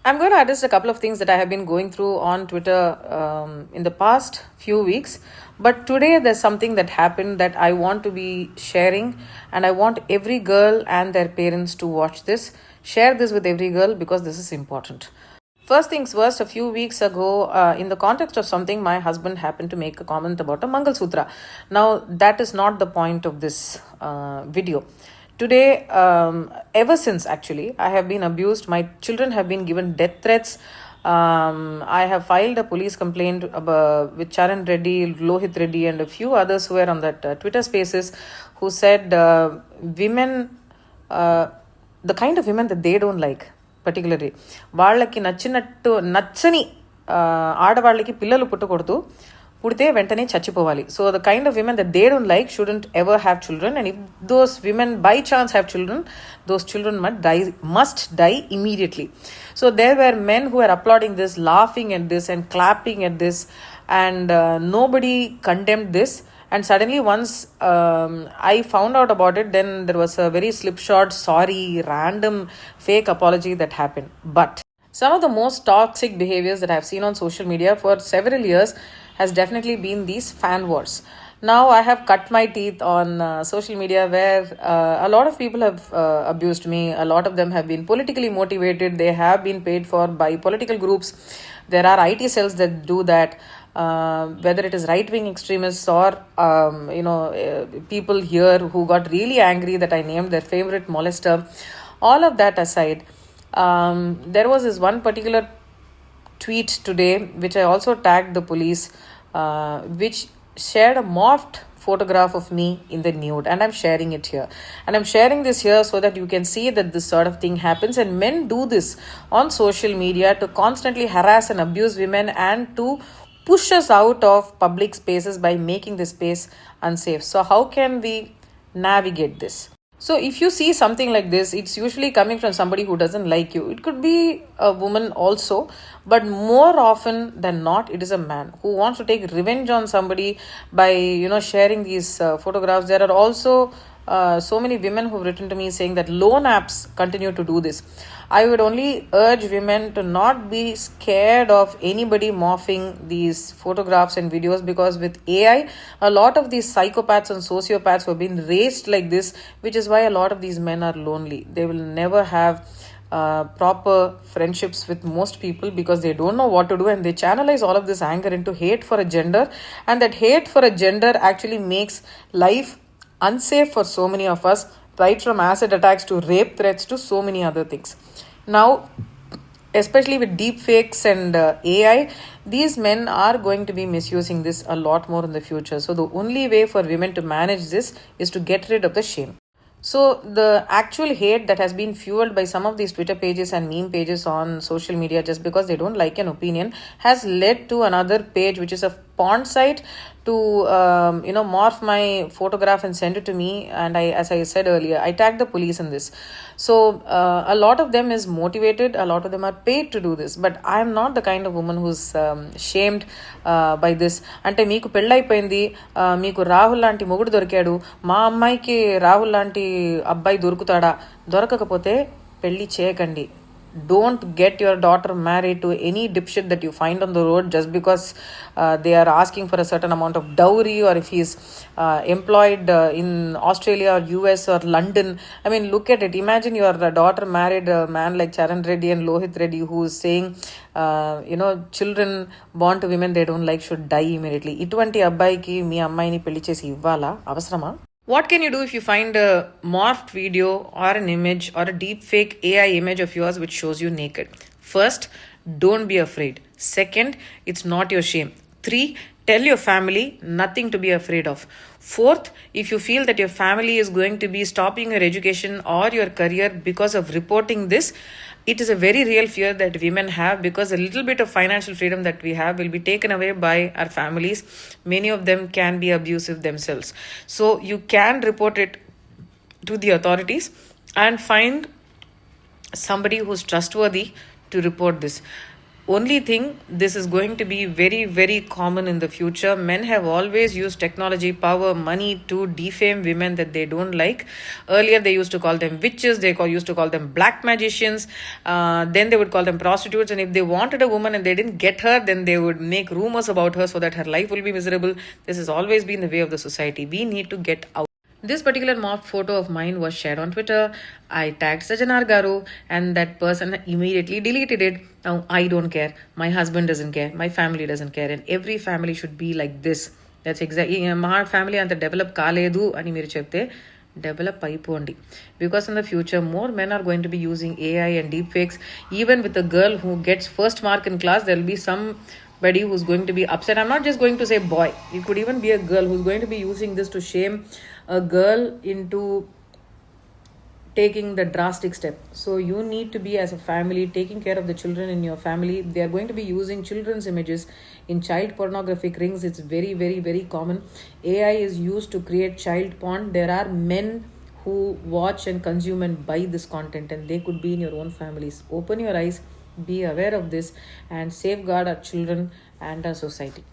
I'm going to address a couple of things that I have been going through on Twitter in the past few weeks. But today there's something that happened that I want to be sharing, and I want every girl and their parents to watch this. Share this with every girl because this is important. First things first, a few weeks ago, in the context of something, my husband happened to make a comment about a Mangal Sutra. Now, that is not the point of this video. Today, ever since actually, I have been abused. My children have been given death threats. I have filed a police complaint with Charan Reddy, Lohit Reddy, and a few others who were on that Twitter spaces who said women, the kind of women that they don't like, particularly వాళ్ళకి నచ్చని ఆడవాళ్ళకి పిల్లలు పుడితే వెంటనే చచ్చిపోవాలి. So the kind of women that they don't like shouldn't ever have children, and if those women by chance have children, those children must die immediately. So there were men who were applauding this, laughing at this and clapping at this, and nobody condemned this. And suddenly once I found out about it, then there was a very slipshod, sorry, random fake apology that happened. But some of the most toxic behaviors that I've seen on social media for several years has definitely been these fan wars. Now I have cut my teeth on social media where a lot of people have abused me. A lot of them have been politically motivated. They have been paid for by political groups. There are IT cells that do that. Whether it is right-wing extremists or people here who got really angry that I named their favorite molester. All of that aside, there was this one particular tweet today which I also tagged the police, which shared a morphed photograph of me in the nude, and I'm sharing it here. And I'm sharing this here so that you can see that this sort of thing happens, and men do this on social media to constantly harass and abuse women and to push us out of public spaces by making the space unsafe. So how can we navigate this? So if you see something like this, it's usually coming from somebody who doesn't like you. It could be a woman also, but more often than not, it is a man who wants to take revenge on somebody by, sharing these photographs. There are also so many women who have written to me saying that loan apps continue to do this. I would only urge women to not be scared of anybody morphing these photographs and videos, because with AI, a lot of these psychopaths and sociopaths have been raised like this, which is why a lot of these men are lonely. They will never have proper friendships with most people because they don't know what to do, and they channelize all of this anger into hate for a gender, and that hate for a gender actually makes life unsafe for so many of us, right from acid attacks to rape threats to so many other things. Now, especially with deepfakes and AI, these men are going to be misusing this a lot more in the future. So the only way for women to manage this is to get rid of the shame. So the actual hate that has been fueled by some of these Twitter pages and meme pages on social media just because they don't like an opinion has led to another page, which is a porn site, to morph my photograph and send it to me. And as I said earlier, I tagged the police in this. So a lot of them is motivated, a lot of them are paid to do this, but I am not the kind of woman who's shamed by this. Ante meeku పెళ్ళైపోయింది, మీకు రాహుల్ లాంటి మొగుడు దొరికాడు, మా అమ్మాయికి రాహుల్ లాంటి అబ్బాయి దొరకకపోతే పెళ్లి చేయకండి. Don't get your daughter married to any dipshit that you find on the road just because they are asking for a certain amount of dowry, or if he's employed in Australia or US or London. I mean, look at it. Imagine your daughter married a man like Charan Reddy and Lohit Reddy, who is saying, children born to women they don't like should die immediately. Itvanti abbaiki mee ammayini pelli chesi ivvala avasarama? What can you do if you find a morphed video or an image or a deepfake AI image of yours which shows you naked? First, don't be afraid. Second, it's not your shame. 3, tell your family, nothing to be afraid of. 4th, if you feel that your family is going to be stopping your education or your career because of reporting this, it is a very real fear that women have, because a little bit of financial freedom that we have will be taken away by our families. Many of them can be abusive themselves. So you can report it to the authorities and find somebody who's trustworthy to report this. Only thing, this is going to be very, very common in the future. Men have always used technology, power, money to defame women that they don't like. Earlier they used to call them witches, used to call them black magicians, then they would call them prostitutes, and if they wanted a woman and they didn't get her, then they would make rumors about her so that her life will be miserable. This has always been the way of the society. We need to get out. This particular mock photo of mine was shared on Twitter. I tagged Sajanar Garu, and that person immediately deleted it. Now, I don't care. My husband doesn't care. My family doesn't care. And every family should be like this. That's exactly. My family and the develop kaledu ani మీరు చెప్తే develop అయిపోండి. Because in the future, more men are going to be using AI and deepfakes. Even with a girl who gets first mark in class, there will be somebody who's going to be upset. I'm not just going to say boy. It could even be a girl who's going to be using this to shame a girl into taking the drastic step. So you need to be, as a family, taking care of the children in your family. They are going to be using children's images in child pornographic rings. It's very, very, very common. AI is used to create child porn. There are men who watch and consume and buy this content, and they could be in your own families. Open your eyes, be aware of this, and safeguard our children and our society.